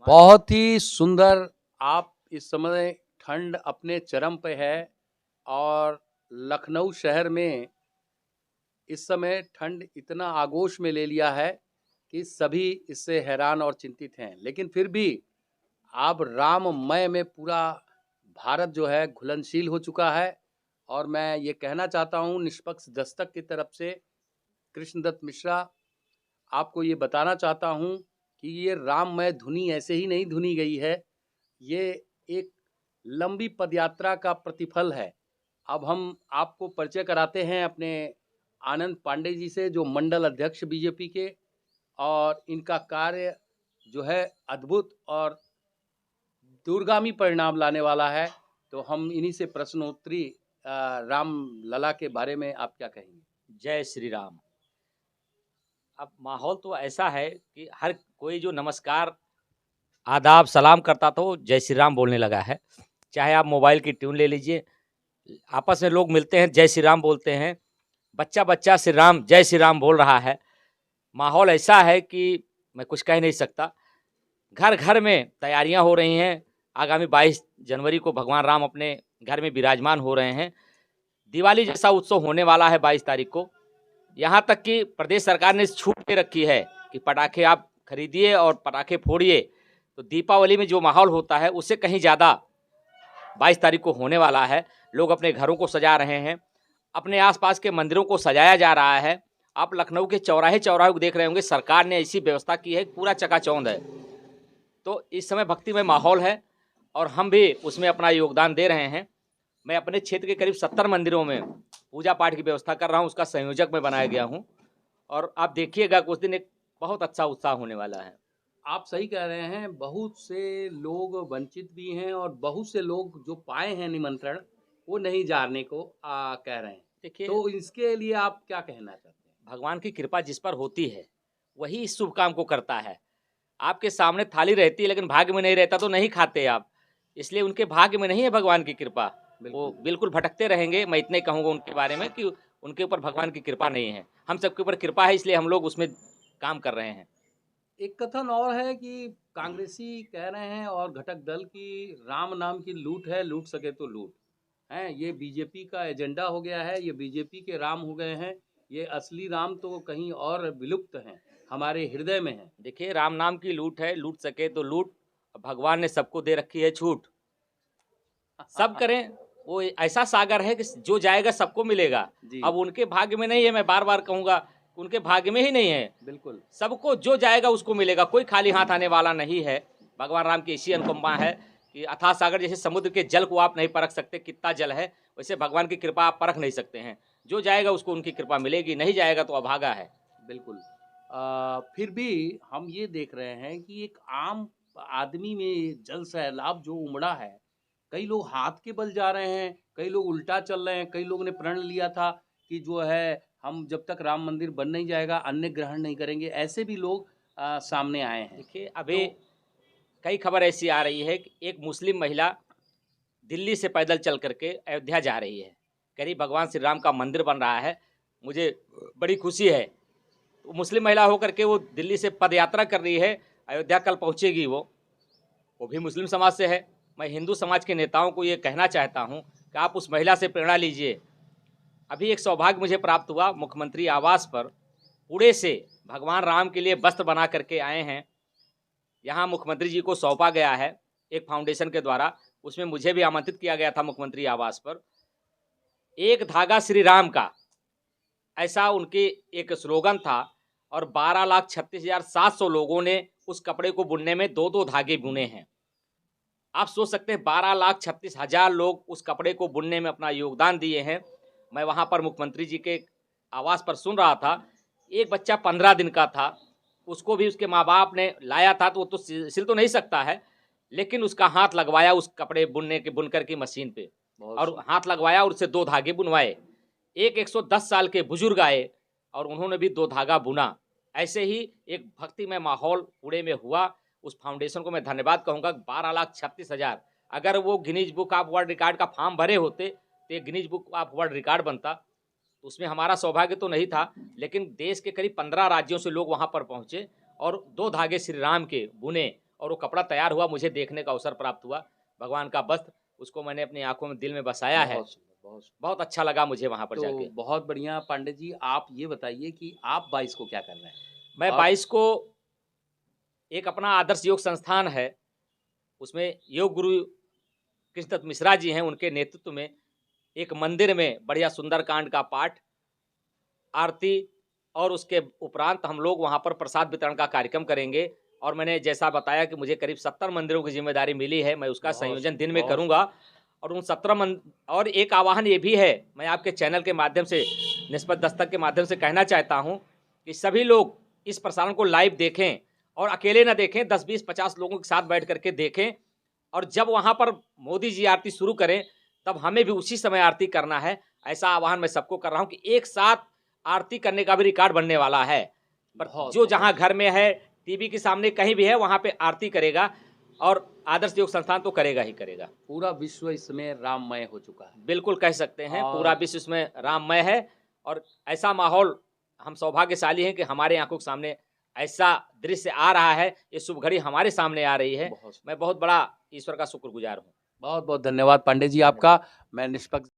बहुत ही सुंदर। आप इस समय ठंड अपने चरम पे है और लखनऊ शहर में इस समय ठंड इतना आगोश में ले लिया है कि सभी इससे हैरान और चिंतित हैं। लेकिन फिर भी अब राममय में पूरा भारत जो है घुलनशील हो चुका है और मैं ये कहना चाहता हूँ निष्पक्ष दस्तक की तरफ से कृष्णदत्त मिश्रा, आपको ये बताना चाहता हूँ कि ये राममय धुनी ऐसे ही नहीं धुनी गई है, ये एक लंबी पदयात्रा का प्रतिफल है। अब हम आपको परिचय कराते हैं अपने आनंद पांडे जी से, जो मंडल अध्यक्ष बीजेपी के, और इनका कार्य जो है अद्भुत और दूरगामी परिणाम लाने वाला है। तो हम इन्हीं से प्रश्नोत्तरी राम लला के बारे में आप क्या कहेंगे? जय श्री राम। अब माहौल तो ऐसा है कि हर कोई जो नमस्कार आदाब सलाम करता था वो जय श्री राम बोलने लगा है। चाहे आप मोबाइल की ट्यून ले लीजिए, आपस में लोग मिलते हैं जय श्री राम बोलते हैं। बच्चा बच्चा श्री राम जय श्री राम बोल रहा है। माहौल ऐसा है कि मैं कुछ कह नहीं सकता। घर घर में तैयारियां हो रही हैं। आगामी 22 जनवरी को भगवान राम अपने घर में विराजमान हो रहे हैं। दिवाली जैसा उत्सव होने वाला है 22 तारीख को। यहाँ तक कि प्रदेश सरकार ने छूट दे रखी है कि पटाखे आप खरीदिए और पटाखे फोड़िए। तो दीपावली में जो माहौल होता है उससे कहीं ज़्यादा 22 तारीख को होने वाला है। लोग अपने घरों को सजा रहे हैं, अपने आसपास के मंदिरों को सजाया जा रहा है। आप लखनऊ के चौराहे चौराहे को देख रहे होंगे, सरकार ने ऐसी व्यवस्था की है, पूरा चकाचौंध है। तो इस समय भक्तिमय माहौल है और हम भी उसमें अपना योगदान दे रहे हैं। मैं अपने क्षेत्र के करीब 70 मंदिरों में पूजा पाठ की व्यवस्था कर रहा हूँ, उसका संयोजक मैं बनाया गया हूँ। और आप देखिएगा कुछ दिन एक बहुत अच्छा उत्साह होने वाला है। आप सही कह रहे हैं, बहुत से लोग वंचित भी हैं और बहुत से लोग जो पाए हैं निमंत्रण वो नहीं जाने को कह रहे हैं। देखिए, तो इसके लिए आप क्या कहना चाहते हैं? भगवान की कृपा जिस पर होती है वही इस शुभ काम को करता है। आपके सामने थाली रहती है लेकिन भाग्य में नहीं रहता तो नहीं खाते आप। इसलिए उनके भाग्य में नहीं है भगवान की कृपा, वो बिल्कुल भटकते रहेंगे। मैं इतने कहूँगा उनके बारे में कि उनके ऊपर भगवान की कृपा नहीं है। हम सबके ऊपर कृपा है, इसलिए हम लोग उसमें काम कर रहे हैं। एक कथन और है कि कांग्रेसी कह रहे हैं और घटक दल की राम नाम की लूट है, लूट सके तो लूट है। ये बीजेपी का एजेंडा हो गया है, ये बीजेपी के राम हो गए हैं। ये असली राम तो कहीं और विलुप्त हैं, हमारे हृदय में है। देखिए, राम नाम की लूट है, लूट सके तो लूट। भगवान ने सबको दे रखी है छूट, सब करें। वो ऐसा सागर है कि जो जाएगा सबको मिलेगा। अब उनके भाग्य में नहीं है, मैं बार बार कहूँगा, उनके भाग्य में ही नहीं है। बिल्कुल, सबको जो जाएगा उसको मिलेगा, कोई खाली हाथ आने वाला नहीं है। भगवान राम की ऐसी अनुकंपा है कि अथाह सागर जैसे समुद्र के जल को आप नहीं परख सकते कितना जल है, वैसे भगवान की कृपा आप परख नहीं सकते हैं। जो जाएगा उसको उनकी कृपा मिलेगी, नहीं जाएगा तो अभागा है। बिल्कुल। फिर भी हम ये देख रहे हैं कि एक आम आदमी में जल सैलाब जो उमड़ा है, कई लोग हाथ के बल जा रहे हैं, कई लोग उल्टा चल रहे हैं, कई लोगों ने प्रण लिया था कि जो है हम जब तक राम मंदिर बन नहीं जाएगा अन्न ग्रहण नहीं करेंगे। ऐसे भी लोग सामने आए हैं। देखिए, अभी तो कई खबर ऐसी आ रही है कि एक मुस्लिम महिला दिल्ली से पैदल चल करके अयोध्या जा रही है। करीब भगवान श्री राम का मंदिर बन रहा है, मुझे बड़ी खुशी है। तो मुस्लिम महिला होकर के वो दिल्ली से पद यात्रा कर रही है, अयोध्या कल पहुंचेगी। वो भी मुस्लिम समाज से है। मैं हिंदू समाज के नेताओं को ये कहना चाहता हूँ कि आप उस महिला से प्रेरणा लीजिए। अभी एक सौभाग्य मुझे प्राप्त हुआ, मुख्यमंत्री आवास पर पुणे से भगवान राम के लिए वस्त्र बना करके आए हैं। यहाँ मुख्यमंत्री जी को सौंपा गया है एक फाउंडेशन के द्वारा, उसमें मुझे भी आमंत्रित किया गया था मुख्यमंत्री आवास पर। एक धागा श्री राम का, ऐसा उनके एक स्लोगन था। और 12,36,700 लोगों ने उस कपड़े को बुनने में दो दो धागे बुने हैं। आप सोच सकते हैं 12,36,000 लोग उस कपड़े को बुनने में अपना योगदान दिए हैं। मैं वहाँ पर मुख्यमंत्री जी के आवास पर सुन रहा था। एक बच्चा 15 दिन का था, उसको भी उसके माँ बाप ने लाया था, तो वो तो सिल तो नहीं सकता है, लेकिन उसका हाथ लगवाया उस कपड़े बुनने के बुनकर की मशीन पे, और हाथ लगवाया और उससे दो धागे बुनवाए। एक 110 साल के बुजुर्ग आए और उन्होंने भी दो धागा बुना। ऐसे ही एक भक्तिमय माहौल पुणे में हुआ। उस फाउंडेशन को मैं धन्यवाद कहूँगा। 12,36,000, अगर वो Guinness book of world record का फॉर्म भरे होते तो ये Guinness book of world record बनता। उसमें हमारा सौभाग्य तो नहीं था, लेकिन देश के करीब 15 राज्यों से लोग वहाँ पर पहुँचे और दो धागे श्री राम के बुने और वो कपड़ा तैयार हुआ, मुझे देखने का अवसर प्राप्त हुआ। भगवान का वस्त्र, उसको मैंने अपनी आंखों में, दिल में बसाया है। बहुत सुंदर, बहुत सुंदर। बहुत अच्छा लगा मुझे वहाँ पर तो जाके। बहुत बढ़िया पांडे जी, आप ये बताइए कि आप 22 को क्या कर रहे हैं? मैं आप 22 को एक अपना आदर्श योग संस्थान है, उसमें योग गुरु कृष्णदत्त मिश्रा जी हैं, उनके नेतृत्व में एक मंदिर में बढ़िया सुंदरकांड का पाठ, आरती और उसके उपरांत हम लोग वहाँ पर प्रसाद वितरण का कार्यक्रम करेंगे। और मैंने जैसा बताया कि मुझे करीब 70 मंदिरों की जिम्मेदारी मिली है, मैं उसका बहुत संयोजन दिन में बहुत करूँगा। और उन 17 और एक आह्वान ये भी है, मैं आपके चैनल के माध्यम से, निस्बत दस्तक के माध्यम से कहना चाहता हूँ कि सभी लोग इस प्रसारण को लाइव देखें और अकेले ना देखें, 10, 20, 50 लोगों के साथ बैठ करके देखें। और जब वहाँ पर मोदी जी आरती शुरू करें, तब हमें भी उसी समय आरती करना है। ऐसा आह्वान मैं सबको कर रहा हूँ कि एक साथ आरती करने का भी रिकॉर्ड बनने वाला है। पर बहुत जो बहुत जहाँ घर में है, टीवी के सामने कहीं भी है, वहाँ पे आरती करेगा और आदर्श योग संस्थान तो करेगा ही करेगा। पूरा विश्व इसमें राममय हो चुका है। बिल्कुल कह सकते हैं, पूरा और विश्व इसमें राममय है। और ऐसा माहौल, हम सौभाग्यशाली हैं कि हमारे आंखों के सामने ऐसा दृश्य आ रहा है, ये शुभ घड़ी हमारे सामने आ रही है। बहुत मैं बहुत बड़ा ईश्वर का शुक्रगुजार हूँ। बहुत बहुत धन्यवाद पांडे जी आपका। मैं निष्पक्ष